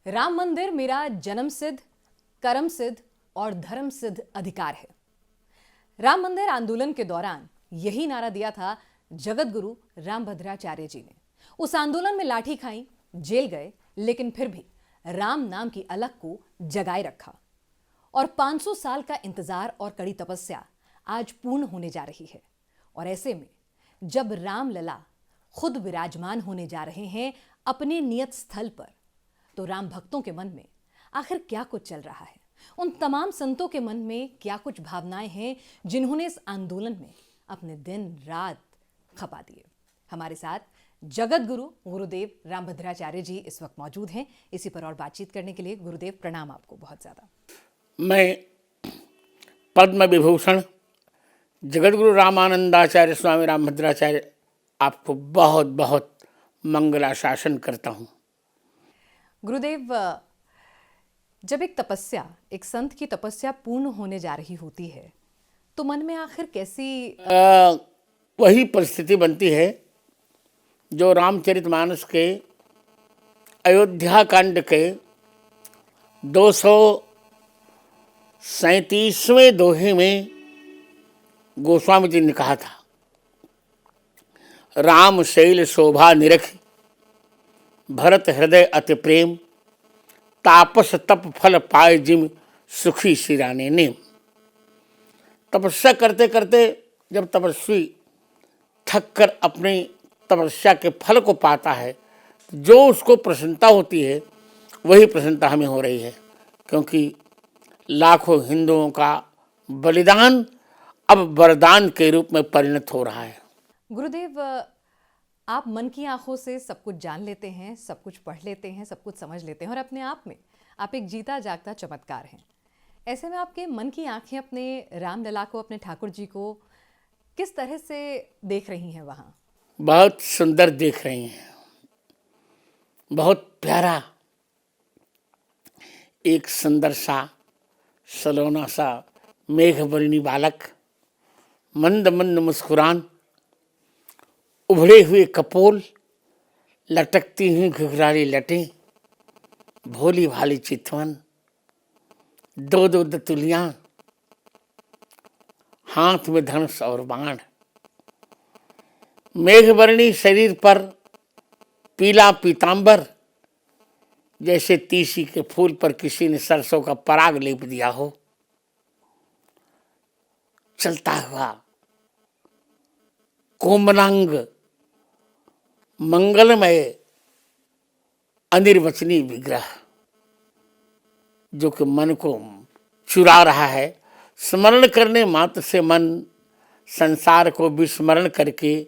राम मंदिर मेरा जन्म सिद्ध, कर्म सिद्ध और धर्म सिद्ध अधिकार है। राम मंदिर आंदोलन के दौरान यही नारा दिया था जगत गुरु रामभद्राचार्य जी ने। उस आंदोलन में लाठी खाई, जेल गए, लेकिन फिर भी राम नाम की अलख को जगाए रखा। और 500 साल का इंतजार और कड़ी तपस्या आज पूर्ण होने जा रही है। और ऐसे में जब रामलला खुद विराजमान होने जा रहे हैं अपने नियत स्थल पर, तो राम भक्तों के मन में आखिर क्या कुछ चल रहा है, उन तमाम संतों के मन में क्या कुछ भावनाएं हैं जिन्होंने इस आंदोलन में अपने दिन रात खपा दिए। हमारे साथ जगत गुरु गुरुदेव रामभद्राचार्य जी इस वक्त मौजूद हैं। इसी पर और बातचीत करने के लिए गुरुदेव प्रणाम आपको बहुत ज्यादा। मैं पद्म विभूषण जगत गुरु रामानंदाचार्य स्वामी रामभद्राचार्य आपको बहुत बहुत मंगलाशासन करता हूँ। गुरुदेव, जब एक तपस्या, एक संत की तपस्या पूर्ण होने जा रही होती है, तो मन में आखिर कैसी वही परिस्थिति बनती है जो रामचरितमानस के अयोध्या कांड के 237वें दोहे में गोस्वामी जी ने कहा था, राम शैल शोभा निरख भरत हृदय अति प्रेम तापस तप फल पाए जिम सुखी सिराने नेम। तपस्या करते करते जब तपस्वी थक कर अपनी तपस्या के फल को पाता है, जो उसको प्रसन्नता होती है वही प्रसन्नता हमें हो रही है, क्योंकि लाखों हिंदुओं का बलिदान अब वरदान के रूप में परिणत हो रहा है। गुरुदेव, आप मन की आंखों से सब कुछ जान लेते हैं, सब कुछ पढ़ लेते हैं, सब कुछ समझ लेते हैं और अपने आप में आप एक जीता जागता चमत्कार हैं। ऐसे में आपके मन की आंखें अपने रामलला को, अपने ठाकुर जी को किस तरह से देख रही हैं वहाँ? बहुत सुंदर देख रही हैं, बहुत प्यारा एक सुंदर सा सलोना सा मेघवर्णी बालक, मंद मंद मुस्कुरान, उभरे हुए कपोल, लटकती हुई घुघराली लटें, भोली भाली चितवन, दो दो दतुलियां, हाथ में धनुष और बाण, मेघवर्णी शरीर पर पीला पीतांबर, जैसे तीसी के फूल पर किसी ने सरसों का पराग लेप दिया हो। चलता हुआ कोमलांग मंगलमय अनिर्वचनीय विग्रह, जो कि मन को चुरा रहा है। स्मरण करने मात्र से मन संसार को विस्मरण करके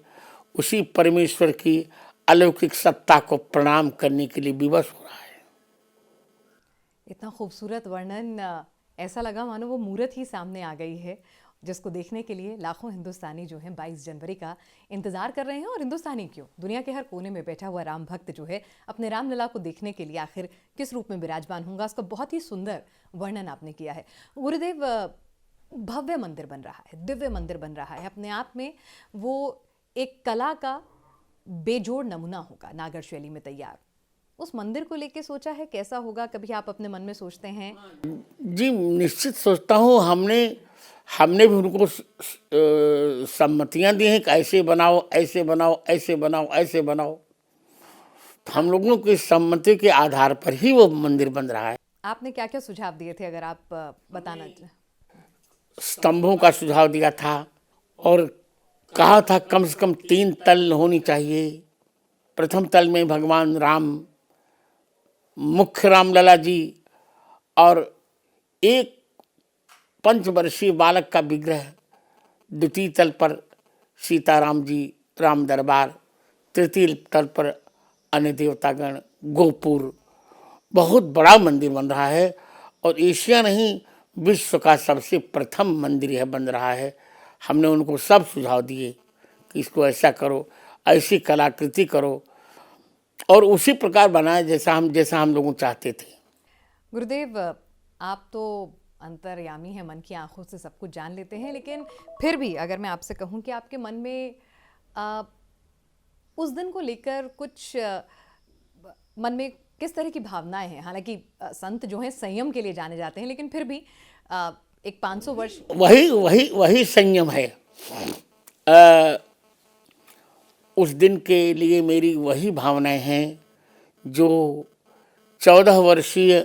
उसी परमेश्वर की अलौकिक सत्ता को प्रणाम करने के लिए विवश हो रहा है। इतना खूबसूरत वर्णन, ऐसा लगा मानो वो मूर्त ही सामने आ गई है, जिसको देखने के लिए लाखों हिंदुस्तानी जो हैं 22 जनवरी का इंतजार कर रहे हैं। और हिंदुस्तानी क्यों, दुनिया के हर कोने में बैठा हुआ राम भक्त जो है अपने रामलला को देखने के लिए आखिर किस रूप में विराजमान होगा, उसका बहुत ही सुंदर वर्णन आपने किया है। गुरुदेव, भव्य मंदिर बन रहा है, दिव्य मंदिर बन रहा है, अपने आप में वो एक कला का बेजोड़ नमूना होगा, नागर शैली में तैयार। उस मंदिर को लेके सोचा है कैसा होगा? कभी आप अपने मन में सोचते हैं? जी, निश्चित सोचता हूँ। हमने भी उनको सम्मतियाँ दी हैं कि ऐसे बनाओ, ऐसे बनाओ, ऐसे बनाओ, ऐसे बनाओ। हम लोगों की सम्मति के आधार पर ही वो मंदिर बन रहा है। आपने क्या क्या सुझाव दिए थे, अगर आप बताना चाहें? स्तंभों का सुझाव दिया था और कहा था कम से कम 3 तल होनी चाहिए। प्रथम तल में भगवान राम, मुख्य रामलला जी, और एक 5 वर्षीय बालक का विग्रह। द्वितीय तल पर सीताराम जी, राम दरबार। तृतीय तल पर अन्य देवतागण, गोपुर। बहुत बड़ा मंदिर बन रहा है और एशिया नहीं, विश्व का सबसे प्रथम मंदिर यह बन रहा है। हमने उनको सब सुझाव दिए कि इसको ऐसा करो, ऐसी कलाकृति करो और उसी प्रकार बनाए जैसा हम लोगों चाहते थे। गुरुदेव, आप तो अंतर्यामी हैं, मन की आंखों से सब कुछ जान लेते हैं, लेकिन फिर भी अगर मैं आपसे कहूं कि आपके मन में उस दिन को लेकर कुछ मन में किस तरह की भावनाएं हैं? हालांकि संत जो हैं संयम के लिए जाने जाते हैं, लेकिन फिर भी एक 500 वर्ष वही वही वही संयम है। अ, उस दिन के लिए मेरी वही भावनाएं हैं जो 14 वर्षीय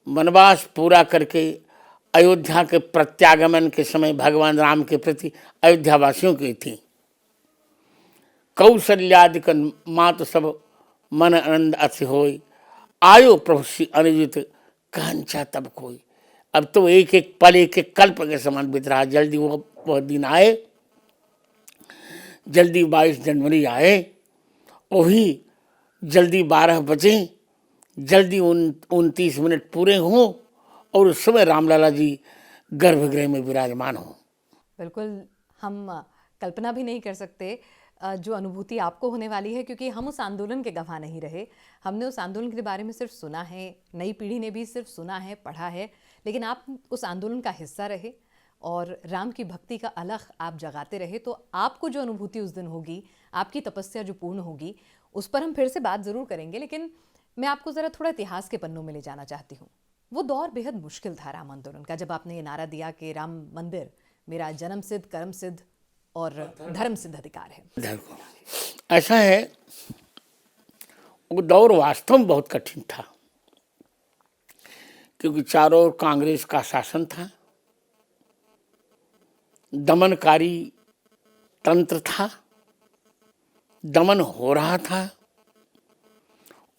वनवास पूरा करके अयोध्या के प्रत्यागमन के समय भगवान राम के प्रति अयोध्या वासियों की थी। कौशल्यादिक मात सब मन आनंद अथ होय, आयो प्रभु श्री अनुजित कहंचा तब कोई। अब तो एक एक पल एक एक कल्प के समान बीत रहा। जल्दी वह दिन आए, जल्दी 22 जनवरी आए, वही जल्दी 12 बजे, जल्दी 29 मिनट पूरे हों और उस समय रामलला जी गर्भगृह में विराजमान हों। बिल्कुल हम कल्पना भी नहीं कर सकते जो अनुभूति आपको होने वाली है, क्योंकि हम उस आंदोलन के गवाह नहीं रहे। हमने उस आंदोलन के बारे में सिर्फ सुना है, नई पीढ़ी ने भी सिर्फ सुना है, पढ़ा है, लेकिन आप उस आंदोलन का हिस्सा रहे और राम की भक्ति का अलख आप जगाते रहे। तो आपको जो अनुभूति उस दिन होगी, आपकी तपस्या जो पूर्ण होगी, उस पर हम फिर से बात ज़रूर करेंगे। लेकिन मैं आपको ज़रा थोड़ा इतिहास के पन्नों में ले जाना चाहती हूँ। वो दौर बेहद मुश्किल था राम आंदोलन का, जब आपने ये नारा दिया कि राम मंदिर मेरा जन्म सिद्ध, कर्म सिद्ध और धर्म सिद्ध अधिकार है। देखो, ऐसा है, वो दौर वास्तव में बहुत कठिन था, क्योंकि चारों ओर कांग्रेस का शासन था, दमनकारी तंत्र था, दमन हो रहा था।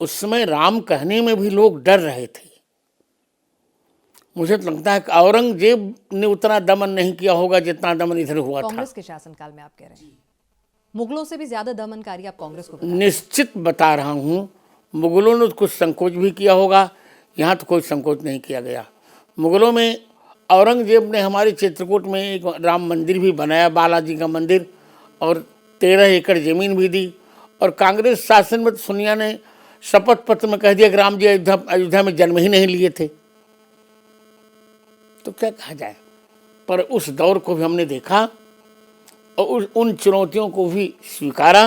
उस समय राम कहने में भी लोग डर रहे थे। मुझे तो लगता है कि औरंगजेब ने उतना दमन नहीं किया होगा जितना दमन इधर हुआ था। कांग्रेस के शासनकाल में आप कह रहे हैं मुगलों से भी ज्यादा दमनकारी आप कांग्रेस को बता रहे हैं। निश्चित बता रहा हूँ, मुगलों ने कुछ संकोच भी किया होगा, यहाँ तो कोई संकोच नहीं किया गया। मुगलों में औरंगजेब ने हमारे चित्रकूट में एक राम मंदिर भी बनाया, बालाजी का मंदिर, और 13 एकड़ जमीन भी दी। और कांग्रेस शासन में तो सोनिया ने शपथ पत्र में कह दिया कि राम जी अयोध्या में जन्म ही नहीं लिए थे। तो क्या कहा जाए, पर उस दौर को भी हमने देखा और उन चुनौतियों को भी स्वीकारा।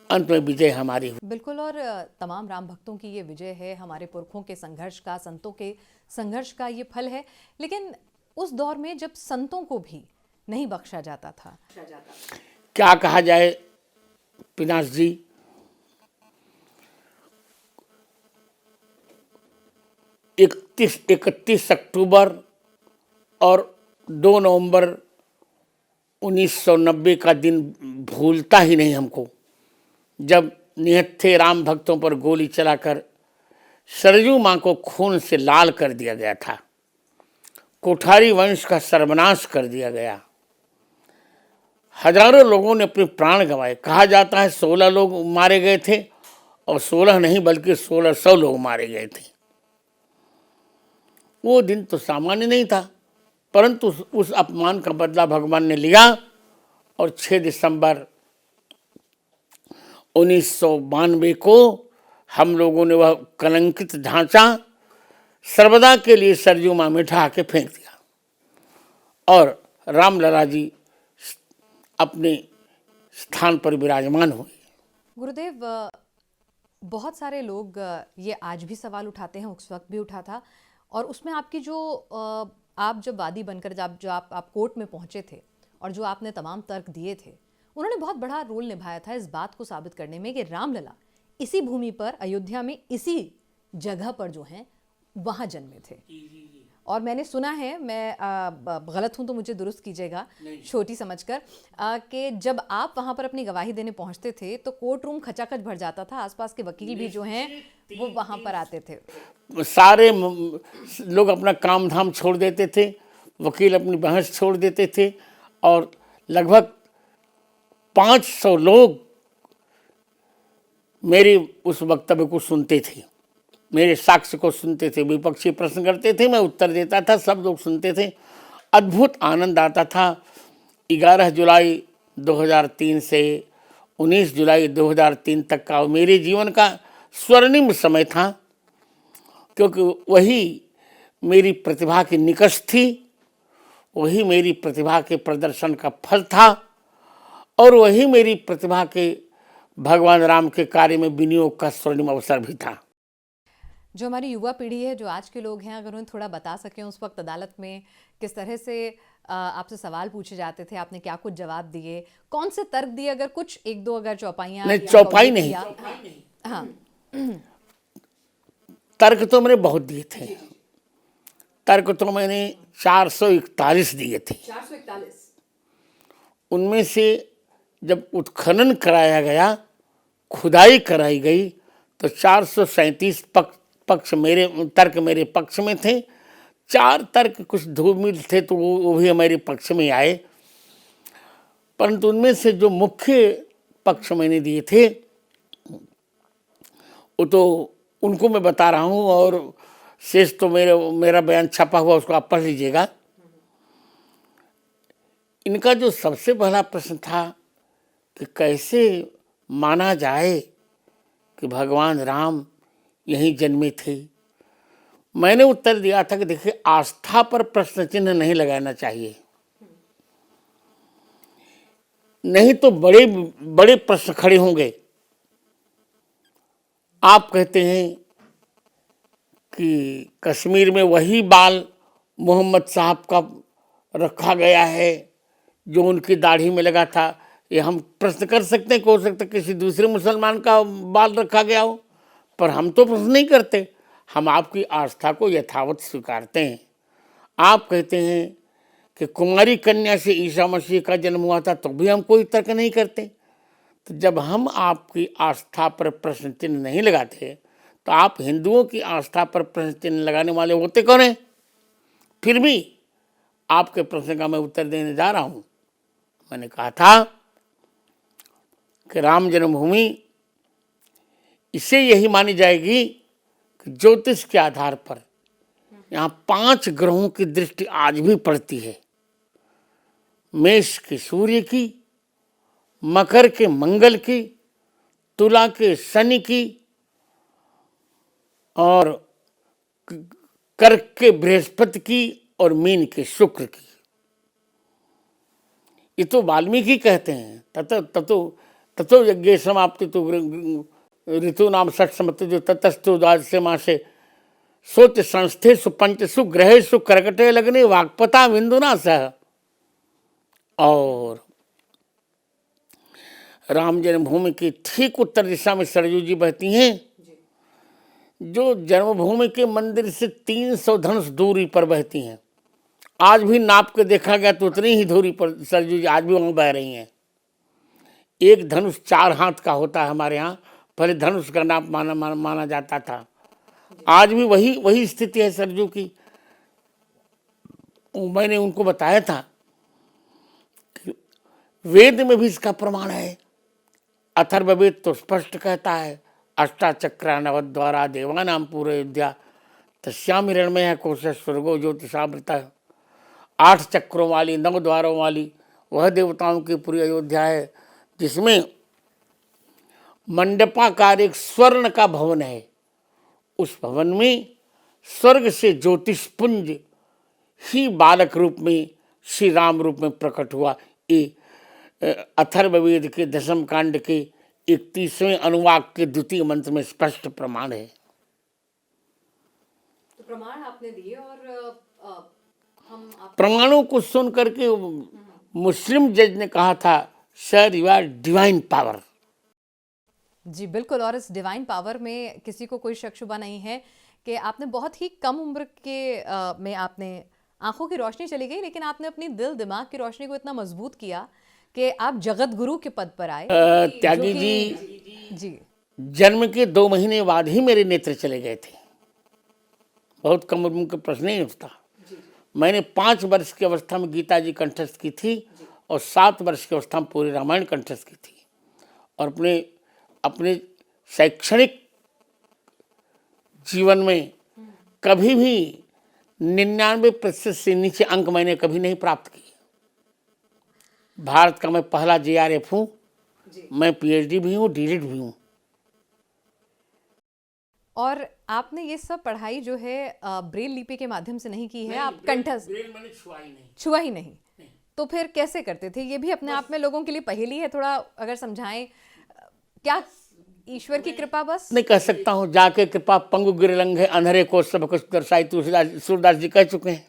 अंत में विजय हमारी हुई। बिल्कुल, और तमाम राम भक्तों की ये विजय है, हमारे पुरखों के संघर्ष का, संतों के संघर्ष का ये फल है। लेकिन उस दौर में जब संतों को भी नहीं बख्शा जाता था, क्या कहा जाए पिनाश जी, 31 अक्टूबर और 2 नवंबर 1990 का दिन भूलता ही नहीं हमको, जब निहत्थे राम भक्तों पर गोली चलाकर सरजू मां को खून से लाल कर दिया गया था। कोठारी वंश का सर्वनाश कर दिया गया। हजारों लोगों ने अपने प्राण गंवाए। कहा जाता है 16 लोग मारे गए थे, और 16 नहीं बल्कि 1600 लोग मारे गए थे। वो दिन तो सामान्य नहीं था, परंतु उस अपमान का बदला भगवान ने लिया और 6 दिसंबर 1992 को हम लोगों ने वह कलंकित ढांचा सर्वदा के लिए सरजू मां में ढहा के फेंक दिया और रामलला जी अपने स्थान पर विराजमान हुए। गुरुदेव, बहुत सारे लोग ये आज भी सवाल उठाते हैं, उस वक्त भी उठा था, और उसमें आपकी जो आप जब वादी बनकर जो आप कोर्ट में पहुंचे थे और जो आपने तमाम तर्क दिए थे, उन्होंने बहुत बड़ा रोल निभाया था इस बात को साबित करने में कि रामलला इसी भूमि पर, अयोध्या में, इसी जगह पर जो हैं वहाँ जन्मे थे। और मैंने सुना है, मैं गलत हूँ तो मुझे दुरुस्त कीजिएगा छोटी समझकर, कि जब आप वहाँ पर अपनी गवाही देने पहुँचते थे तो कोर्ट रूम खचाखच भर जाता था। आसपास के वकील भी जो हैं वो वहाँ पर आते थे। सारे लोग अपना काम धाम छोड़ देते थे, वकील अपनी बहस छोड़ देते थे, और लगभग 500 लोग मेरे उस वक्तव्य को सुनते थे, मेरे साक्ष्य को सुनते थे। विपक्षी प्रश्न करते थे, मैं उत्तर देता था, सब लोग सुनते थे। अद्भुत आनंद आता था। 11 जुलाई 2003 से 19 जुलाई 2003 तक का मेरे जीवन का स्वर्णिम समय था, क्योंकि वही मेरी प्रतिभा की निकष थी, वही मेरी प्रतिभा के प्रदर्शन का फल था, और वही मेरी प्रतिभा के भगवान राम के कार्य में विनियोग का स्वर्णिम अवसर भी था। जो हमारी युवा पीढ़ी है, जो आज के लोग हैं, अगर उन्हें थोड़ा बता सकें उस वक्त अदालत में किस तरह से आपसे सवाल पूछे जाते थे, आपने क्या कुछ जवाब दिए, कौन से तर्क दिए, अगर कुछ एक दो अगर चौपाइयाँ नहीं, चौपाई नहीं, हाँ तर्क तो मैंने बहुत दिए थे। तर्क तो मैंने 441 दिए थे। 441। उनमें से जब उत्खनन कराया गया, खुदाई कराई गई, तो 437 पक्ष मेरे तर्क मेरे पक्ष में थे। 4 तर्क कुछ धूमिल थे तो वो भी मेरे पक्ष में आए, परंतु उनमें से जो मुख्य पक्ष मैंने दिए थे वो तो उनको मैं बता रहा हूँ, और शेष तो मेरा बयान छपा हुआ, उसको आप पढ़ लीजिएगा। इनका जो सबसे पहला प्रश्न था कि कैसे माना जाए कि भगवान राम यहीं जन्मे थे, मैंने उत्तर दिया था कि देखिए, आस्था पर प्रश्न चिन्ह नहीं लगाना चाहिए, नहीं तो बड़े बड़े प्रश्न खड़े होंगे। आप कहते हैं कि कश्मीर में वही बाल मोहम्मद साहब का रखा गया है जो उनकी दाढ़ी में लगा था। ये हम प्रश्न कर सकते हैं कि हो सकता है किसी दूसरे मुसलमान का बाल रखा गया हो, पर हम तो प्रश्न नहीं करते, हम आपकी आस्था को यथावत स्वीकारते हैं। आप कहते हैं कि कुमारी कन्या से ईसा मसीह का जन्म हुआ था, तो भी हम कोई तर्क नहीं करते। तो जब हम आपकी आस्था पर प्रश्न चिन्ह नहीं लगाते, तो आप हिंदुओं की आस्था पर प्रश्न चिन्ह लगाने वाले होते कौन हैं? फिर भी आपके प्रश्न का मैं उत्तर देने जा रहा हूं। मैंने कहा था कि राम जन्मभूमि इससे यही मानी जाएगी कि ज्योतिष के आधार पर यहाँ 5 ग्रहों की दृष्टि आज भी पड़ती है। मेष के सूर्य की, मकर के मंगल की, तुला के शनि की, और कर्क के बृहस्पति की, और मीन के शुक्र की। ये तो वाल्मीकि कहते हैं, ततो यज्ञ समाप्ति तो ऋतु नाम षट समत्व जो ततस्तु द्वादशे मासे सोच संस्थे सुपंचसु ग्रहेषु कर्कटे लग्ने वाक्पता बिंदुना सह। और राम जन्मभूमि की ठीक उत्तर दिशा में सरयू जी बहती हैं, जो जन्मभूमि के मंदिर से 300 धनुष दूरी पर बहती हैं। आज भी नाप के देखा गया तो उतनी ही दूरी पर सरयू जी आज भी वहां बह रही हैं। एक धनुष 4 हाथ का होता है हमारे यहाँ, पहले धनुष का नाप माना जाता था। आज भी वही स्थिति है सरयू की। मैंने उनको बताया था कि वेद में भी इसका प्रमाण है। अथर्ववेद तो स्पष्ट कहता है, अष्टाचक्रा नवद्वारा देवानाम पूर्वयोध्या तस्याम हिरण्मय कोश स्वर्गो ज्योतिषामृता। 8 चक्रों वाली 9 द्वारों वाली वह देवताओं की पूरी अयोध्या है, जिसमें मंडपाकार एक स्वर्ण का भवन है। उस भवन में स्वर्ग से ज्योतिष पुंज ही बालक रूप में श्री राम रूप में प्रकट हुआ। ये अथर्ववेद के 10वें कांड के 31वें अनुवाक के द्वितीय मंत्र में स्पष्ट प्रमाण है। तो प्रमाण आपने दिए, और प्रमाणों को सुन करके मुस्लिम जज ने कहा था, sir you are divine power. जी बिल्कुल, और इस डिवाइन पावर में किसी को कोई शक शुबा नहीं है कि आपने बहुत ही कम उम्र के में आपने आंखों की रोशनी चली गई, लेकिन आपने अपनी दिल दिमाग की रोशनी को इतना मजबूत किया कि आप जगत गुरु के पद पर आए। त्यागी जी जन्म के 2 महीने बाद ही मेरे नेत्र चले गए थे। बहुत कम उम्र का प्रश्न नहीं उठता। मैंने 5 वर्ष की अवस्था में गीता जी कंठस्थ की थी, और 7 वर्ष की अवस्था में पूरी रामायण कंठस्थ की थी। और अपने शैक्षणिक जीवन में कभी भी 99% से नीचे अंक मैंने कभी नहीं प्राप्त किए। भारत का मैं पहला JRF हूँ, मैं PhD भी हूँ, डीलिट भी हूँ। और आपने ये सब पढ़ाई जो है ब्रेल लिपि के माध्यम से नहीं की है, आप कंठस्थ ब्रेल मैंने छुआ ही नहीं। तो फिर कैसे करते थे? ये भी अपने आप में लोगों के लिए पहेली है, थोड़ा अगर समझाएं क्या। ईश्वर की कृपा बस। नहीं कह सकता हूँ, जाके कृपा पंगु गिरलंघे अंधेरे को सब कुछ दर्शाई, तुलसीदास सूरदास जी कह चुके हैं।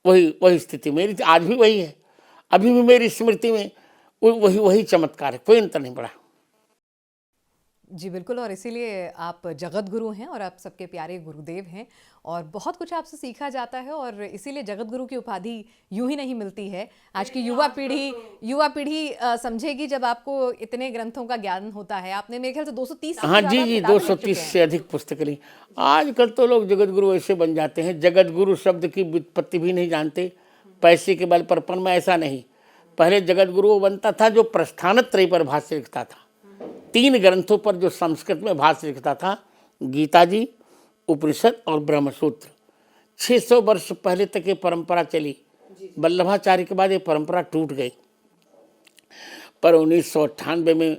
वही वही स्थिति मेरी थी, आज भी वही है, अभी भी मेरी स्मृति में वही वही चमत्कार है, कोई अंतर नहीं पड़ा। जी बिल्कुल, और इसीलिए आप जगत गुरु हैं और आप सबके प्यारे गुरुदेव हैं, और बहुत कुछ आपसे सीखा जाता है, और इसीलिए जगत गुरु की उपाधि यूं ही नहीं मिलती है। आज की युवा पीढ़ी समझेगी जब आपको इतने ग्रंथों का ज्ञान होता है। आपने मेरे ख्याल से 230 से हाँ ज्यादा जी जी, किताबें लिख चुके 230 हैं। से अधिक पुस्तकें लिखी। आजकल तो लोग जगत गुरु ऐसे बन जाते हैं, जगत गुरु शब्द की व्युत्पत्ति भी नहीं जानते, पैसे के बल पर मैं ऐसा नहीं। पहले जगत गुरु वो बनता था जो प्रस्थानत्रय पर भाष्य लिखता था, 3 ग्रंथों पर जो संस्कृत में भाष्य लिखता था, गीता जी, उपनिषद और ब्रह्मसूत्र। 600 वर्ष पहले तक ये परंपरा चली, वल्लभाचार्य के बाद ये परंपरा टूट गई। पर 1998 में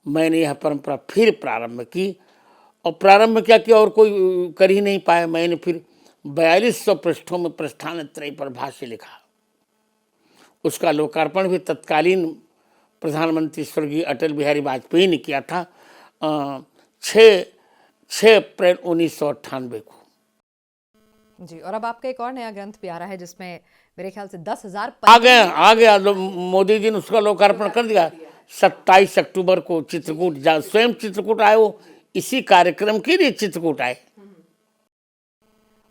मैंने यह परंपरा फिर प्रारंभ की, और प्रारंभ क्या किया और कोई कर ही नहीं पाया। मैंने फिर 4200 पृष्ठों में प्रस्थानत्रय पर भाष्य लिखा। उसका लोकार्पण भी तत्कालीन प्रधानमंत्री स्वर्गीय अटल बिहारी वाजपेयी ने किया था 6 अप्रैल 1998 को। जी, और अब आपका एक और नया ग्रंथ भी आ रहा है जिसमें मेरे ख्याल से 10,000 आ गया मोदी जी ने उसका लोकार्पण कर दिया 27 अक्टूबर को। चित्रकूट स्वयं चित्रकूट आए, वो इसी कार्यक्रम के लिए चित्रकूट आए।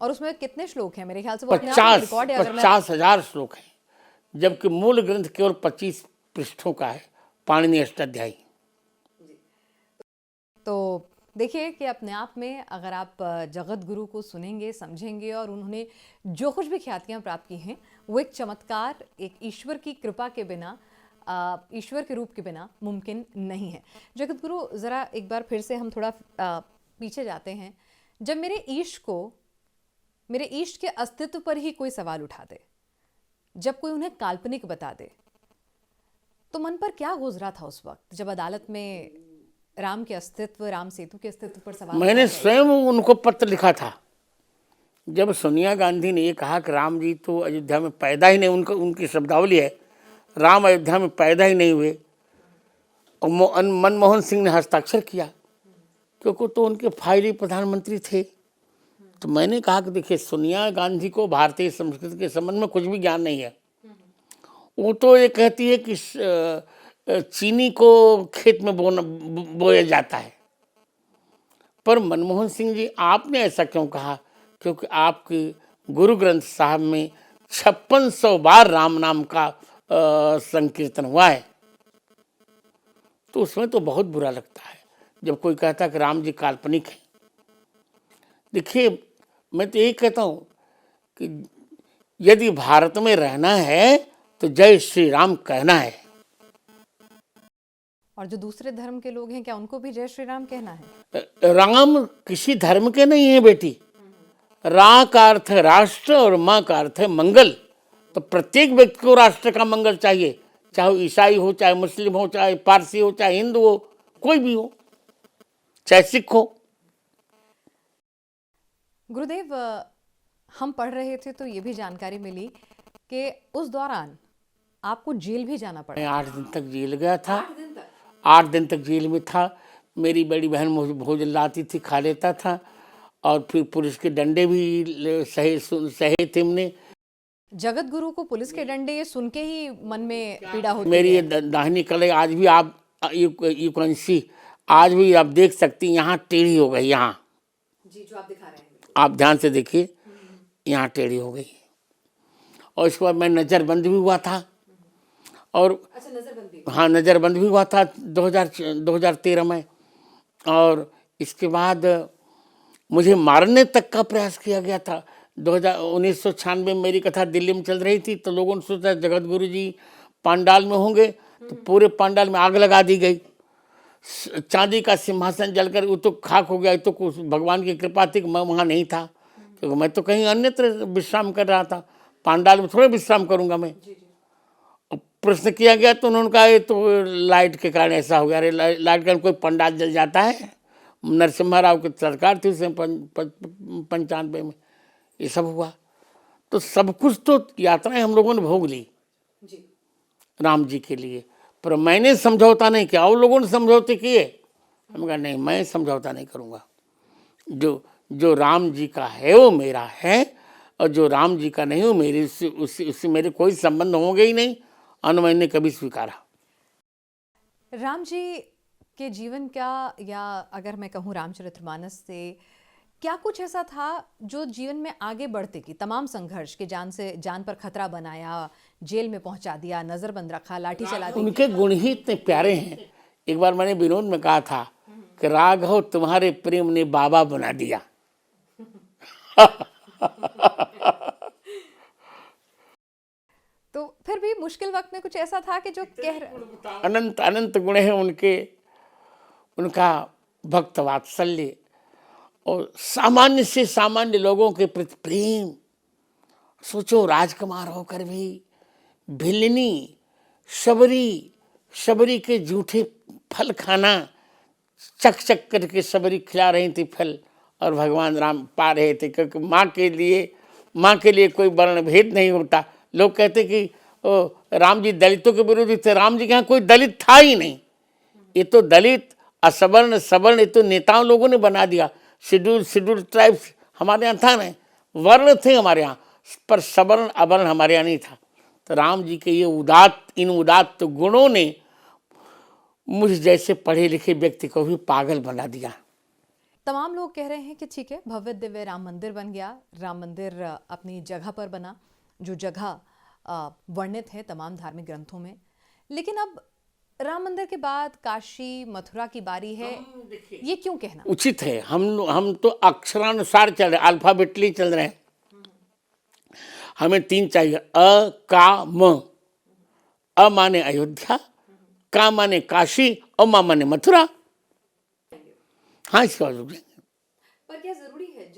और उसमें कितने श्लोक हैं? मेरे ख्याल से वो अपने आप में रिकॉर्ड है। 50,000 श्लोक हैं, जबकि मूल ग्रंथ केवल 25 पृष्ठों का है, पाणिनि अष्टाध्यायी। तो देखिए कि अपने आप में अगर आप जगत गुरु को सुनेंगे, समझेंगे, और उन्होंने जो कुछ भी ख्यातियाँ प्राप्त की हैं वो एक चमत्कार, एक ईश्वर की कृपा के बिना, ईश्वर के रूप के बिना मुमकिन नहीं है। जगत गुरु, ज़रा एक बार फिर से हम थोड़ा पीछे जाते हैं। जब मेरे ईष्ट के अस्तित्व पर ही कोई सवाल उठा दे, जब कोई उन्हें काल्पनिक बता दे, तो मन पर क्या गुजरा था उस वक्त जब अदालत में राम के अस्तित्व, राम सेतु के अस्तित्व पर सवाल? मैंने स्वयं उनको पत्र लिखा था। जब सोनिया गांधी ने ये कहा कि राम जी तो अयोध्या में पैदा ही नहीं, उनकी शब्दावली है, राम अयोध्या में पैदा ही नहीं हुए, और मनमोहन सिंह ने हस्ताक्षर किया, क्योंकि तो उनके फाइली प्रधानमंत्री थे। तो मैंने कहा कि देखिए, सोनिया गांधी को भारतीय संस्कृति के संबंध में कुछ भी ज्ञान नहीं है। वो तो ये कहती है कि चीनी को खेत में बोया जाता है। पर मनमोहन सिंह जी, आपने ऐसा क्यों कहा? क्योंकि आपके गुरु ग्रंथ साहब में 5600 बार राम नाम का संकीर्तन हुआ है। तो उसमें तो बहुत बुरा लगता है जब कोई कहता कि राम जी काल्पनिक है। देखिए, मैं तो यही कहता हूँ कि यदि भारत में रहना है तो जय श्री राम कहना है। और जो दूसरे धर्म के लोग हैं, क्या उनको भी जय श्री राम कहना है? राम किसी धर्म के नहीं है बेटी। रा का अर्थ है राष्ट्र और माँ का अर्थ है मंगल। तो प्रत्येक व्यक्ति को राष्ट्र का मंगल चाहिए, चाहे ईसाई हो, चाहे मुस्लिम हो, चाहे पारसी हो, चाहे हिंदू हो, कोई भी हो, चाहे सिख हो। गुरुदेव, हम पढ़ रहे थे तो ये भी जानकारी मिली कि उस दौरान आपको जेल भी जाना पड़ा। 8 दिन तक जेल गया था। 8 दिन तक जेल में था। मेरी बड़ी बहन मुझे भोजन लाती थी, खा लेता था, और फिर पुलिस के डंडे भी सहे थे हमने। जगत गुरु को पुलिस के डंडे, ये सुन के ही मन में पीड़ा होती है। मेरी ये दाहिनी कलाई आज भी आप यू कैन सी, आज भी आप देख सकती, यहाँ टेढ़ी हो गई। यहाँ जी, जो आप दिखा रहे हैं, आप ध्यान से देखिए, यहाँ टेढ़ी हो गई। और इसके बाद मैं नज़रबंद भी हुआ था। और अच्छा, नजरबंदी? हाँ, नज़रबंद भी हुआ था 2013 में। और इसके बाद मुझे मारने तक का प्रयास किया गया था। 1996 में मेरी कथा दिल्ली में चल रही थी, तो लोगों ने सोचा जगत गुरु जी पांडाल में होंगे, तो पूरे पांडाल में आग लगा दी गई। चांदी का सिंहासन जलकर वो तो खाक हो गया। तो कुछ भगवान की कृपा थी कि मैं वहाँ नहीं था, क्योंकि मैं तो कहीं अन्यत्र विश्राम कर रहा था। पांडाल में थोड़े विश्राम करूँगा मैं। प्रश्न किया गया तो उन्होंने कहा ये तो लाइट के कारण ऐसा हो गया। अरे लाइट के कारण कोई पंडाल जल जाता है? नरसिम्हा राव की सरकार थी उसमें 95 में ये सब हुआ। तो सब कुछ तो यात्राएं हम लोगों ने भोग ली राम जी के लिए, पर मैंने समझौता नहीं किया। और लोगों ने समझौते किए, हम कहा नहीं, मैं समझौता नहीं करूँगा। जो जो राम जी का है वो मेरा है, और जो राम जी का नहीं वो मेरी, उससे मेरे कोई संबंध होंगे ही नहीं, और मैंने कभी स्वीकारा। राम जी के जीवन का, या अगर मैं कहूँ रामचरितमानस से, क्या कुछ ऐसा था जो जीवन में आगे बढ़ते की तमाम संघर्ष के जान पर खतरा बनाया, जेल में पहुंचा दिया, नजरबंद रखा, लाठी चला दी? उनके गुण ही इतने प्यारे हैं। एक बार मैंने विनोद में कहा था कि राघव तुम्हारे प्रेम ने बाबा बना दिया। तो फिर भी मुश्किल वक्त में कुछ ऐसा था कि जो कह रहे? अनंत अनंत गुण हैं उनके। उनका भक्त वात्सल्य और सामान्य से सामान्य लोगों के प्रति प्रेम। सोचो, राजकुमार होकर भी भिल्लनी शबरी के जूठे फल खाना, चक चक करके शबरी खिला रही थी फल, और भगवान राम पा रहे थे, क्योंकि माँ के लिए कोई वर्ण भेद नहीं होता। लोग कहते कि राम जी दलितों के विरोधी थे। राम जी के यहाँ कोई दलित था ही नहीं। ये तो दलित, असवर्ण, सवर्ण, ये तो नेताओं लोगों ने बना दिया। शेड्यूल ट्राइब्स हमारे यहाँ था नहीं, वर्ण थे हमारे यहाँ, पर सवर्ण अवर्ण हमारे यहाँ नहीं था। तो राम जी के ये इन उदात्त गुणों ने मुझ जैसे पढ़े लिखे व्यक्ति को भी पागल बना दिया। तमाम लोग कह रहे हैं कि ठीक है, भव्य दिव्य राम मंदिर बन गया, राम मंदिर अपनी जगह पर बना, जो जगह वर्णित है तमाम धार्मिक ग्रंथों में। लेकिन अब राम मंदिर के बाद काशी मथुरा की बारी है, ये क्यों कहना उचित है? हम तो अक्षरानुसार चल रहे, अल्फाबेटली चल रहे हैं। हमें 3 चाहिए, अ का म। अ माने अयोध्या, का माने काशी, और मा माने मथुरा। हाँ, इसका पर क्या जरूरी है?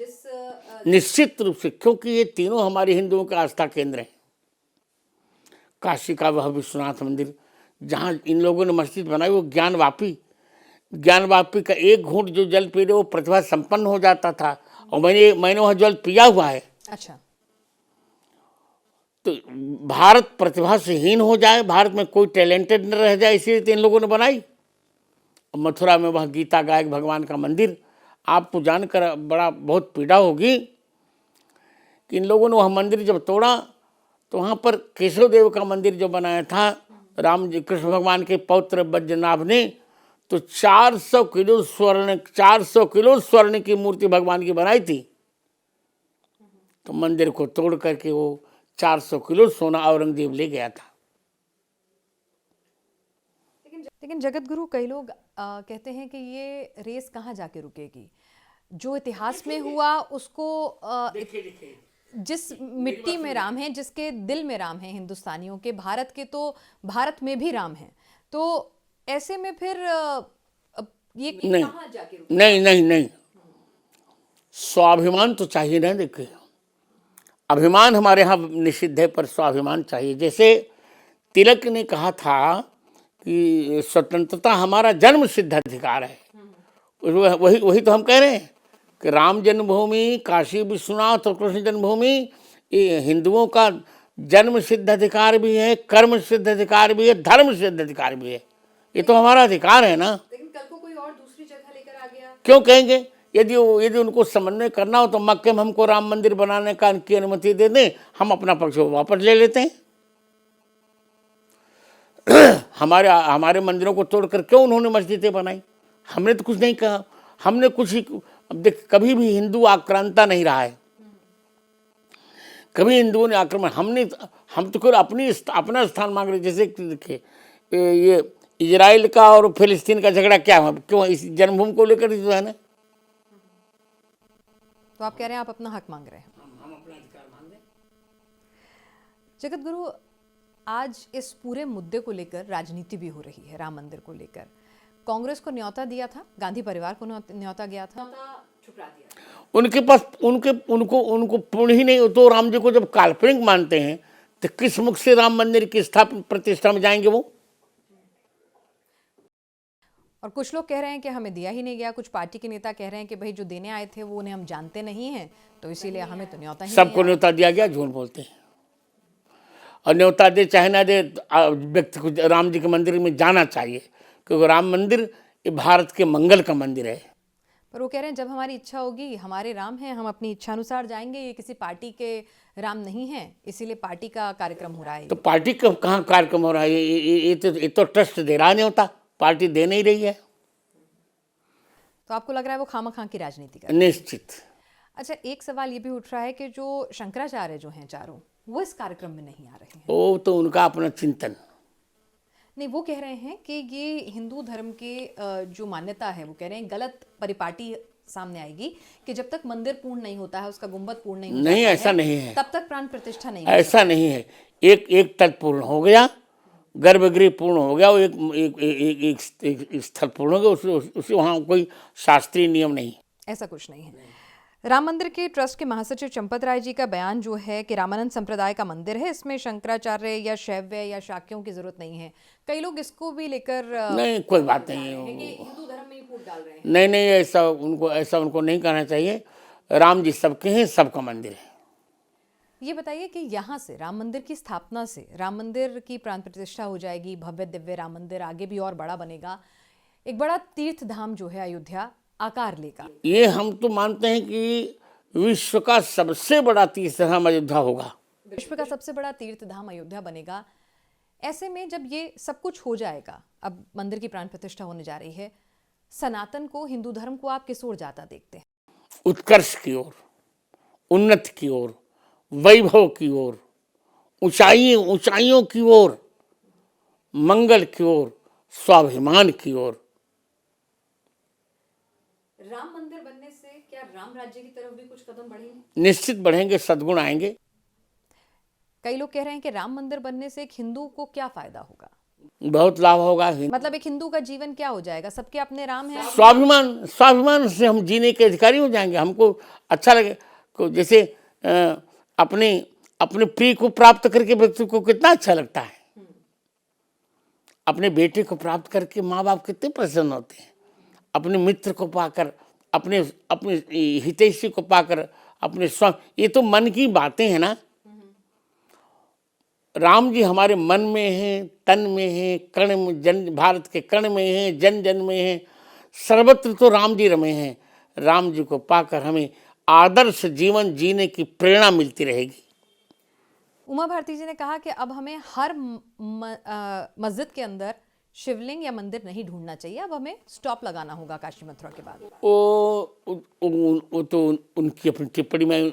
निश्चित रूप से, क्योंकि ये तीनों हमारे हिंदुओं का आस्था केंद्र है। काशी का वह विश्वनाथ मंदिर जहाँ इन लोगों ने मस्जिद बनाई, वो ज्ञानवापी का एक घूंट जो जल पी रहे वो प्रतिभा संपन्न हो जाता था, और मैंने वह जल पिया हुआ है। अच्छा। तो भारत प्रतिभा से हीन हो जाए, भारत में कोई टैलेंटेड न रह जाए, इसलिए तो इन लोगों ने बनाई। मथुरा में वह गीता गायक भगवान का मंदिर, आपको जानकर बहुत पीड़ा होगी कि इन लोगों ने वह मंदिर जब तोड़ा तो वहाँ पर केशव देव का मंदिर जो बनाया था राम जी कृष्ण भगवान के पौत्र बैजनाथ ने, तो 400 किलो स्वर्ण की मूर्ति भगवान की बनाई थी। तो मंदिर को तोड़ करके वो 400 किलो सोना औरंगजेब ले गया था। लेकिन जगत गुरु, कई लोग कहते हैं कि ये रेस कहाँ जाके रुकेगी? जो इतिहास में हुआ उसको देखिए जिस मिट्टी में राम है, जिसके दिल में राम है हिंदुस्तानियों के, भारत के, तो भारत में भी राम है। तो ऐसे में फिर ये कहाँ जाके रुकेगी? नहीं, स्वाभिमान तो चाहिए ना। देखिए, अभिमान हमारे यहाँ निषिद्ध है, पर स्वाभिमान चाहिए। जैसे तिलक ने कहा था कि स्वतंत्रता हमारा जन्म सिद्ध अधिकार है, वही तो हम कह रहे हैं कि राम जन्मभूमि, काशी विश्वनाथ और कृष्ण जन्मभूमि ये हिंदुओं का जन्म सिद्ध अधिकार भी है, कर्म सिद्ध अधिकार भी है, धर्म सिद्ध अधिकार भी है। ये तो हमारा अधिकार है ना। लेकिन कल को कोई और दूसरी जगह लेकर आ गया, क्यों कहेंगे? यदि उनको समन्वय करना हो तो मक्के में हमको राम मंदिर बनाने की अनुमति दे दें, हम अपना पक्ष वापस ले लेते हैं। हमारे मंदिरों को तोड़कर क्यों उन्होंने मस्जिदें बनाई? हमने तो कुछ नहीं कहा, हमने कुछ ही। अब देख, कभी भी हिंदू आक्रांता नहीं रहा है, कभी हिंदुओं ने आक्रमण, हम तो केवल अपना स्थान मांग रहे। जैसे देखिए, ये इजराइल का और फिलिस्तीन का झगड़ा क्या हुआ? क्यों? इस जन्मभूमि को लेकर जो है ना। तो आप कह रहे हैं आप अपना हक मांग रहे हैं? हम अपना अधिकार मांग रहे हैं। जगत गुरु, आज इस पूरे मुद्दे को लेकर राजनीति भी हो रही है। राम मंदिर को लेकर कांग्रेस को न्योता दिया था, गांधी परिवार को न्योता गया था, ठुकरा दिया। उनके पास उनको पूर्ण ही नहीं। तो राम जी को जब काल्पनिक मानते हैं तो किस मुख से राम मंदिर की स्थापना प्रतिष्ठा में जाएंगे वो? और कुछ लोग कह रहे हैं कि हमें दिया ही नहीं गया। कुछ पार्टी के नेता कह रहे हैं कि भाई जो देने आए थे वो उन्हें हम जानते नहीं हैं, तो इसीलिए हमें तो न्योता ही सबको न्योता दिया गया। झूठ बोलते हैं। और न्योता दे चाहे ना दे, व्यक्ति को राम जी के मंदिर में जाना चाहिए, क्योंकि राम मंदिर ये भारत के मंगल का मंदिर है। पर वो कह रहे हैं जब हमारी इच्छा होगी, हमारे राम हैं, हम अपनी इच्छा अनुसार जाएंगे, ये किसी पार्टी के राम नहीं हैं, इसीलिए पार्टी का कार्यक्रम हो रहा है। तो पार्टी का कहाँ कार्यक्रम हो रहा है? ये तो ट्रस्ट दे रहा नहीं होता, पार्टी दे नहीं रही है। तो आपको लग रहा है वो खामखा की राजनीति कर। निश्चित। अच्छा, एक सवाल ये भी उठ रहा है कि जो शंकराचार्य जो हैं चारों, वो इस कार्यक्रम में नहीं आ रहे हैं। वो तो उनका अपना चिंतन। नहीं, वो कह रहे हैं कि ये हिंदू धर्म के जो मान्यता है, वो कह रहे हैं गलत परिपाटी सामने आएगी कि जब तक मंदिर पूर्ण नहीं होता है, उसका गुंबद पूर्ण नहीं होता नहीं, है, ऐसा नहीं है। तब तक प्राण प्रतिष्ठा नहीं ऐसा नहीं है। एक तल पूर्ण हो गया, गर्भगृह पूर्ण हो गया, वो एक स्थल पूर्ण हो गया, उसे वहाँ कोई शास्त्रीय नियम नहीं। ऐसा कुछ नहीं है। राम मंदिर के ट्रस्ट के महासचिव चंपत राय जी का बयान जो है कि रामानंद संप्रदाय का मंदिर है, इसमें शंकराचार्य या शैव्य या शाक्यों की जरूरत नहीं है। कई लोग इसको भी लेकर नहीं, कोई बात नहीं है। हिंदू धर्म में ही फूट डाल रहे हैं। नहीं, ऐसा उनको नहीं कहना चाहिए। राम जी सबके हैं, सबका मंदिर है। ये बताइए कि यहाँ से राम मंदिर की स्थापना से राम मंदिर की प्राण प्रतिष्ठा हो जाएगी, भव्य दिव्य राम मंदिर आगे भी और बड़ा बनेगा, एक बड़ा तीर्थ धाम जो है अयोध्या आकार लेगा। ये हम तो मानते हैं कि विश्व का सबसे बड़ा तीर्थ धाम अयोध्या होगा। विश्व का सबसे बड़ा तीर्थ धाम अयोध्या बनेगा। ऐसे में जब ये सब कुछ हो जाएगा, अब मंदिर की प्राण प्रतिष्ठा होने जा रही है, सनातन को, हिंदू धर्म को आप किस ओर जाता देखते हैं? उत्कर्ष की ओर, उन्नति की ओर, वैभव की ओर, ऊंचाइयों की ओर, मंगल की ओर, स्वाभिमान की ओर। राम मंदिर बनने से क्या राम राज्य की तरफ भी कुछ कदम बढ़ेंगे? निश्चित बढ़ेंगे, सद्गुण आएंगे। कई लोग कह रहे हैं कि राम मंदिर बनने से एक हिंदू को क्या फायदा होगा? बहुत लाभ होगा। मतलब एक हिंदू का जीवन क्या हो जाएगा? सबके अपने राम हैं। स्वाभिमान से हम जीने के अधिकारी हो जाएंगे। हमको अच्छा लगे जैसे अपने प्रिय को प्राप्त करके व्यक्ति को कितना अच्छा लगता है। अपने बेटे को प्राप्त करके माँ बाप कितने प्रसन्न होते हैं। अपने मित्र को पाकर, अपने हितैषी को पाकर, अपने स्वामी, ये तो मन की बातें हैं ना। राम जी हमारे मन में हैं, तन में हैं, कण में, जन भारत के कण में हैं, जन जन में हैं, सर्वत्र तो राम जी रमे हैं। राम जी को पाकर हमें आदर्श जीवन जीने की प्रेरणा मिलती रहेगी। उमा भारती जी ने कहा कि अब हमें हर मस्जिद के अंदर शिवलिंग या मंदिर नहीं ढूंढना चाहिए, अब हमें स्टॉप लगाना होगा काशी मथुरा के बाद। वो तो उनकी अपनी टिप्पणी में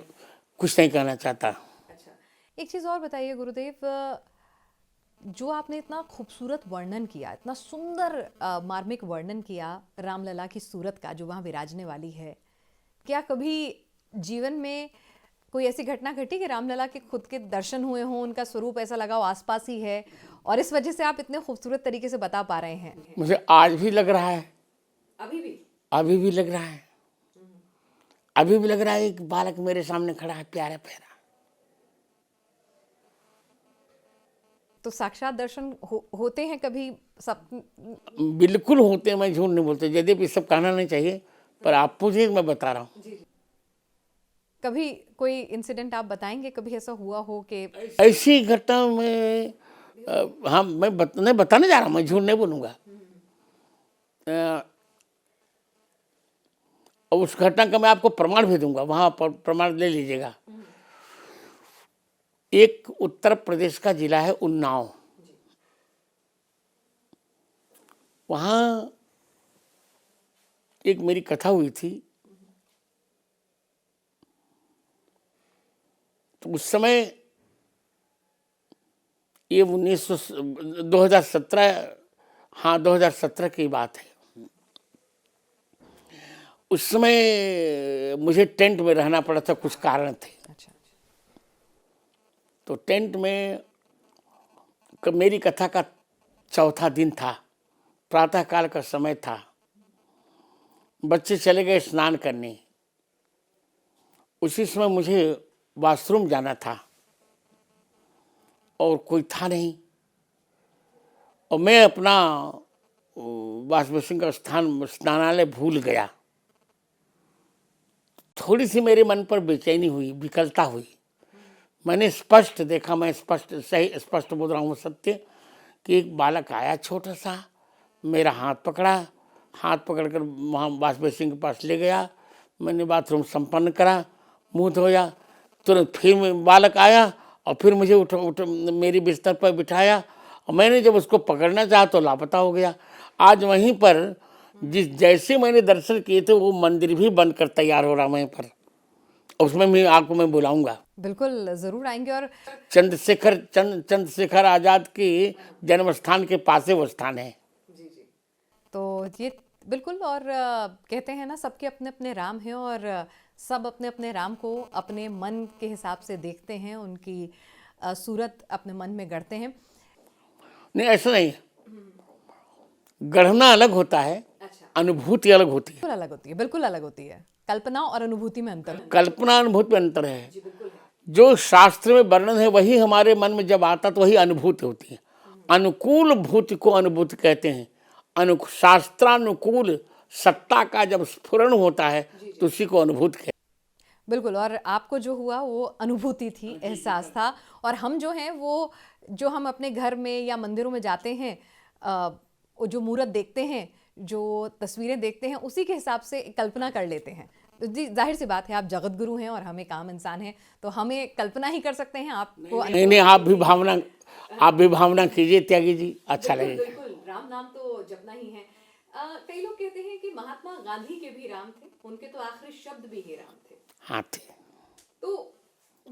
कुछ नहीं कहना चाहता। अच्छा, एक चीज़ और बताइए गुरुदेव, जो आपने इतना खूबसूरत वर्णन किया, इतना सुंदर मार्मिक वर्णन किया रामलला की सूरत का जो वहाँ विराजने वाली है, क्या कभी जीवन में कोई ऐसी घटना घटी कि रामलला के खुद के दर्शन हुए हों, उनका स्वरूप ऐसा लगा हो आसपास ही है और इस वजह से आप इतने खूबसूरत तरीके से बता पा रहे हैं? मुझे आज भी लग रहा है। अभी भी लग रहा है। अभी भी लग रहा है एक बालक मेरे सामने खड़ा है, प्यारा प्यारा। तो साक्षात दर्शन होते हैं कभी सब? बिल्कुल होते हैं, मैं झूठ नहीं बोलते। यद्यपि सब कहना नहीं चाहिए, पर आप पूछिए, मैं बता रहा हूँ। कभी कोई इंसिडेंट आप बताएंगे, कभी ऐसा हुआ हो कि ऐसी घटना में हाँ, मैं बताने जा रहा हूँ, मैं झूठ नहीं बोलूँगा। और उस घटना का मैं आपको प्रमाण भी दूंगा, वहाँ पर प्रमाण ले लीजिएगा। एक उत्तर प्रदेश का जिला है उन्नाव, वहाँ एक मेरी कथा हुई थी। तो उस समय ये 2017, हाँ 2017 की बात है। उस समय मुझे टेंट में रहना पड़ा था, कुछ कारण थे। अच्छा। तो टेंट में मेरी कथा का चौथा दिन था, प्रातःकाल का समय था। बच्चे चले गए स्नान करने। उसी समय मुझे वॉशरूम जाना था और कोई था नहीं, और मैं अपना वॉश बेसिन का स्नानालय भूल गया। थोड़ी सी मेरे मन पर बेचैनी हुई, विकलता हुई। मैंने स्पष्ट देखा, मैं स्पष्ट बोल रहा हूँ सत्य, कि एक बालक आया छोटा सा, मेरा हाथ पकड़ा हाथ पकड़कर वहाँ वाश बेसिन के पास ले गया। मैंने बाथरूम संपन्न करा, मुंह धोया, तुरंत फिर बालक आया और फिर मुझे उठ मेरी बिस्तर पर बिठाया और मैंने जब उसको पकड़ना चाहा तो लापता हो गया। आज वहीं पर जैसे मैंने दर्शन किए थे वो मंदिर भी बनकर तैयार हो रहा वहीं पर, उसमें मैं आपको मैं बुलाऊंगा। बिल्कुल ज़रूर आएंगे। और चंद्रशेखर आजाद के जन्म स्थान के पास वो स्थान है। तो ये बिल्कुल। और कहते हैं ना, सबके अपने अपने राम हैं और सब अपने अपने राम को अपने मन के हिसाब से देखते हैं, उनकी सूरत अपने मन में गढ़ते हैं। नहीं, ऐसा नहीं, गढ़ना अलग होता है, अनुभूति अलग होती है। बिल्कुल अलग होती है, बिल्कुल अलग होती है। कल्पना और अनुभूति में अंतर है। कल्पना अनुभूति में अंतर है। जो शास्त्र में वर्णन है वही हमारे मन में जब आता तो वही अनुभूति होती है। अनुकूल भूति को अनुभूति कहते हैं। शास्त्रानुकूल सत्ता का जब स्फुरण होता है तो उसी को अनुभूति कहते हैं। बिल्कुल। और आपको जो हुआ वो अनुभूति थी, एहसास था। और हम जो हैं वो, जो हम अपने घर में या मंदिरों में जाते हैं, जो मूर्त देखते हैं, जो तस्वीरें देखते हैं, उसी के हिसाब से कल्पना कर लेते हैं। तो जी, जाहिर सी बात है, आप जगत गुरु हैं और हम एक आम इंसान हैं, तो हमें कल्पना ही कर सकते हैं। आपको नहीं, आप भी भावना कीजिए त्यागी जी, अच्छा लगेगा। बिल्कुल, राम नाम तो जपना ही है। कई लोग कहते हैं कि महात्मा गांधी के भी राम थे, उनके तो आखिरी शब्द भी ही राम थे। हाँ थे। तो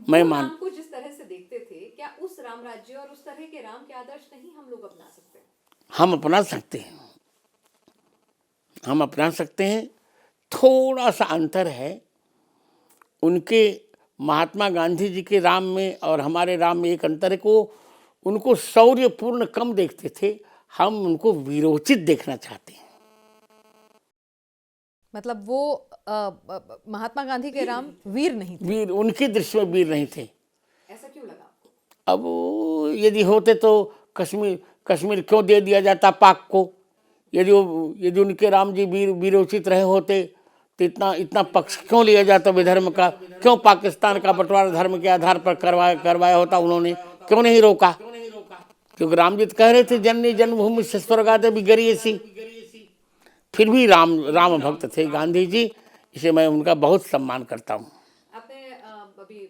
मैं वो मान राम को जिस तरह से देखते थे, क्या उस राम राज्य और उस तरह के राम के आदर्श नहीं हम लोग अपना सकते? हम अपना सकते हैं, हम अपना सकते हैं। थोड़ा सा अंतर है उनके, महात्मा गांधी जी के राम में और हमारे राम में एक अंतर है को उनको शौर्यपूर्ण कम देखते थे, हम उनको वीरोचित देखना चाहते हैं। मतलब वो महात्मा गांधी के राम वीर नहीं थे। वीर उनकी दृष्टि में वीर नहीं थे। ऐसा क्यों लगा आपको? अब यदि होते तो कश्मीर क्यों दे दिया जाता पाक को? यदि उनके राम जी वीरोचित रहे होते तो इतना पक्ष क्यों लिया जाता विधर्म का? क्यों पाकिस्तान का बंटवारा धर्म के आधार पर करवाया होता? उन्होंने क्यों नहीं रोका? क्योंकि राम जी कह रहे थे जननी जन्मभूमि से स्वर्गादपि विगरीयसी। फिर भी राम भक्त थे गांधी जी, इसे मैं उनका बहुत सम्मान करता हूँ। आपने अभी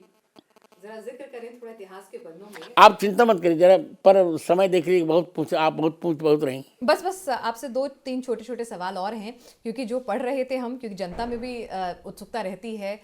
जरा जिक्र करें थोड़ा इतिहास के पन्नों में। आप चिंता मत करिए जरा, पर समय देख लीजिए, आप बहुत रही। बस आपसे 2-3 छोटे छोटे सवाल और हैं, क्योंकि जो पढ़ रहे थे हम, क्योंकि जनता में भी उत्सुकता रहती है।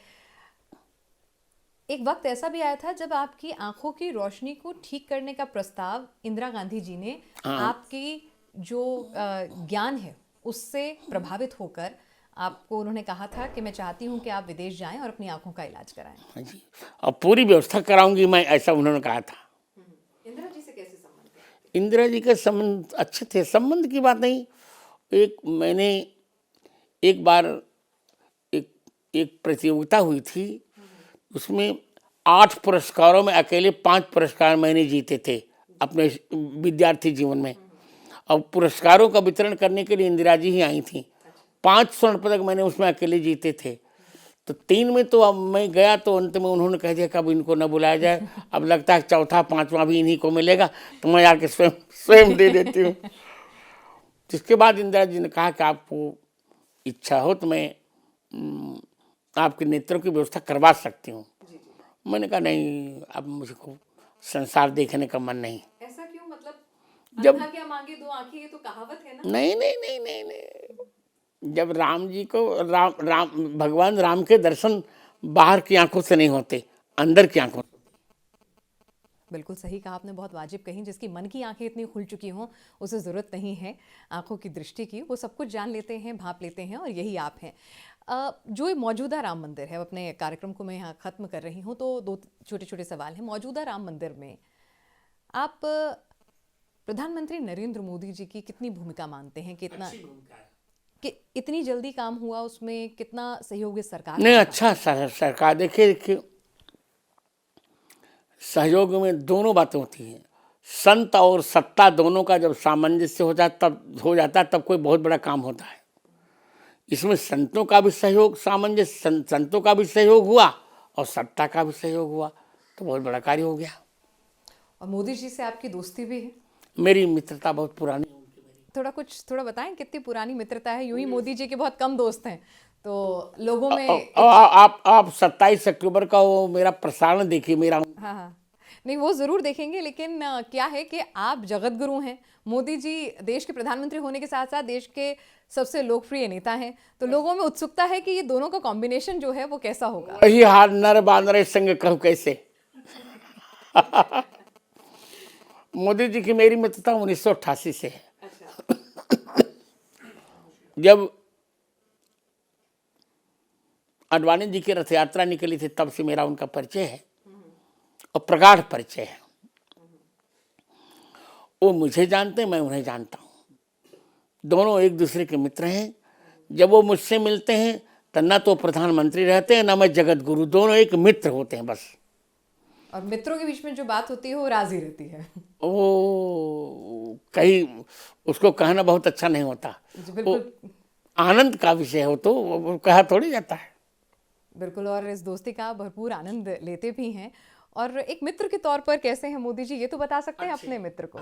एक वक्त ऐसा भी आया था जब आपकी आंखों की रोशनी को ठीक करने का प्रस्ताव इंदिरा गांधी जी ने, आपकी जो ज्ञान है उससे प्रभावित होकर आपको उन्होंने कहा था कि मैं चाहती हूं कि आप विदेश जाएं और अपनी आंखों का इलाज कराएं। हाँ जी, और पूरी व्यवस्था कराऊंगी मैं, ऐसा उन्होंने कहा था। इंदिरा जी से कैसे संबंध थे? इंदिरा जी के संबंध अच्छे थे, संबंध की बात नहीं। मैंने एक बार एक प्रतियोगिता हुई थी, उसमें 8 पुरस्कारों में अकेले 5 पुरस्कार मैंने जीते थे अपने विद्यार्थी जीवन में। और पुरस्कारों का वितरण करने के लिए इंदिरा जी ही आई थी। 5 स्वर्ण पदक मैंने उसमें अकेले जीते थे। तो 3 में तो अब मैं गया तो अंत में उन्होंने कह दिया कि अब इनको न बुलाया जाए, अब लगता है 4था 5वां भी इन्हीं को मिलेगा, तो मैं आके स्वयं दे देती हूँ। जिसके बाद इंदिरा जी ने कहा कि आपको इच्छा हो तो मैं आपके नेत्रों की व्यवस्था करवा सकती हूँ। मैंने कहा नहीं, अब मुझको संसार देखने का मन नहीं। ऐसा क्यों? मतलब जब अंधा क्या मांगे 2 आंखें, ये तो कहावत है ना। नहीं, जब राम जी को भगवान राम के दर्शन बाहर की आंखों से नहीं होते, अंदर की आंखों से। बिल्कुल सही कहा आपने, बहुत वाजिब कही। जिसकी मन की आंखें इतनी खुल चुकी हों उसे ज़रूरत नहीं है आंखों की दृष्टि की, वो सब कुछ जान लेते हैं, भांप लेते हैं, और यही आप हैं। जो ये मौजूदा राम मंदिर है, अपने कार्यक्रम को मैं यहाँ ख़त्म कर रही हूँ, तो 2 छोटे छोटे सवाल हैं। मौजूदा राम मंदिर में आप प्रधानमंत्री नरेंद्र मोदी जी की कितनी भूमिका मानते हैं? कि इतनी जल्दी काम हुआ, उसमें कितना सहयोग इस सरकार नहीं, अच्छा सरकार। देखिए, सहयोग में दोनों बातें होती हैं। संत और सत्ता दोनों का जब सामंजस्य हो जाता तब कोई बहुत बड़ा काम होता है। इसमें संतों का भी सहयोग, सामंजस्य, संतों का भी सहयोग हुआ और सत्ता का भी सहयोग हुआ, तो बहुत बड़ा कार्य हो गया। और मोदी जी से आपकी दोस्ती भी है? मेरी मित्रता बहुत पुरानी है उनकी। थोड़ा बताएं कितनी पुरानी मित्रता है। यूं ही मोदी जी के बहुत कम दोस्त हैं, तो लोगों में आप 27 अक्टूबर का वो मेरा प्रसारण देखिए मेरा। हाँ हाँ, नहीं वो ज़रूर देखेंगे, लेकिन क्या है कि आप जगत गुरु हैं, मोदी जी देश के प्रधानमंत्री होने के साथ साथ देश के सबसे लोकप्रिय नेता हैं, तो लोगों में उत्सुकता है कि ये दोनों का कॉम्बिनेशन जो है वो कैसा होगा। वही हार नर बांदरे संग कहूँ कैसे। मोदी जी की मेरी मित्रता 1988 से है। जब अडवाणी जी की रथ यात्रा निकली थी तब से मेरा उनका परिचय है और प्रगाढ़ परिचय है। वो मुझे जानते हैं, मैं उन्हें जानता हूँ, दोनों एक दूसरे के मित्र हैं। जब वो मुझसे मिलते हैं तो न तो प्रधानमंत्री रहते हैं न मैं जगत गुरु, दोनों एक मित्र होते हैं बस। और मित्रों के बीच में जो बात होती है वो राजी रहती है। वो कहीं उसको कहना बहुत अच्छा नहीं होता, बिल्कुल आनंद का विषय हो तो वो कहा थोड़ी जाता है। बिल्कुल, और इस दोस्ती का भरपूर आनंद लेते भी हैं। और एक मित्र के तौर पर कैसे हैं मोदी जी, ये तो बता सकते हैं अपने मित्र को।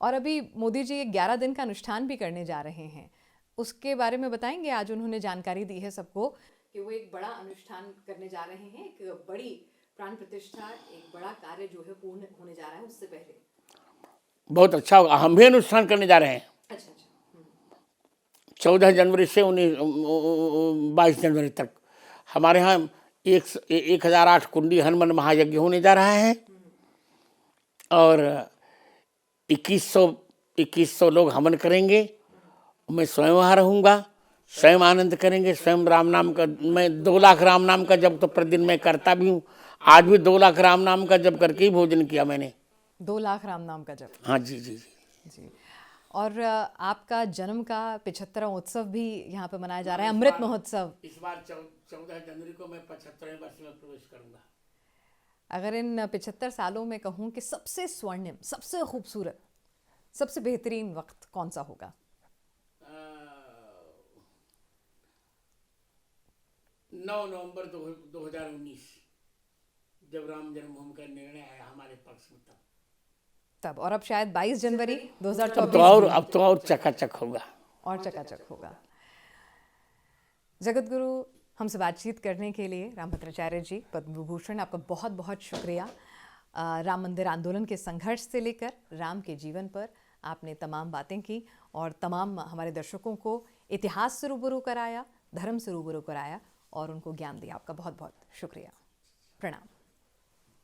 और अभी मोदी जी 11 दिन का अनुष्ठान भी करने जा रहे हैं, उसके बारे में बताएंगे। आज उन्होंने जानकारी दी है सबको कि वो एक बड़ा अनुष्ठान करने जा रहे हैं, एक बड़ी प्राण प्रतिष्ठा, एक बड़ा कार्य जो है पूर्ण होने जा रहा है उससे पहले। बहुत अच्छा होगा, हम भी अनुष्ठान करने जा रहे हैं। अच्छा 14 जनवरी से 22 जनवरी तक हमारे यहाँ 1008 कुंडी हनुमान महायज्ञ होने जा रहा है और 2100 लोग हवन करेंगे। मैं स्वयं वहाँ रहूँगा, स्वयं आनंद करेंगे, स्वयं राम नाम का, मैं 2 लाख राम नाम का जप तो प्रतिदिन मैं करता भी हूँ। आज भी 2 लाख राम नाम का जप करके ही भोजन किया मैंने। 2 लाख राम नाम का जप। हाँ जी जी जी जी। और आपका जन्म का 75वां उत्सव भी यहाँ पे मनाया जा रहा है, अमृत महोत्सव। इस बार 14 जनवरी को मैं 75वें वर्ष में प्रवेश करूंगा। अगर इन 75 सालों में कहूँ कि सबसे स्वर्णिम, सबसे खूबसूरत, सबसे बेहतरीन वक्त कौन सा होगा? 9 नवंबर 2019 जब राम जन्मभूमि का निर्णय आया हमारे पक्ष में तब। और अब शायद 22 जनवरी 2024 अब तो और चकाचक होगा। और चकाचक होगा। जगत गुरु हमसे बातचीत करने के लिए रामभद्राचार्य जी, पद्म विभूषण, आपका बहुत बहुत शुक्रिया। राम मंदिर आंदोलन के संघर्ष से लेकर राम के जीवन पर आपने तमाम बातें की और तमाम हमारे दर्शकों को इतिहास से रूबरू कराया, धर्म से रूबरू कराया और उनको ज्ञान दिया। आपका बहुत बहुत शुक्रिया। प्रणाम।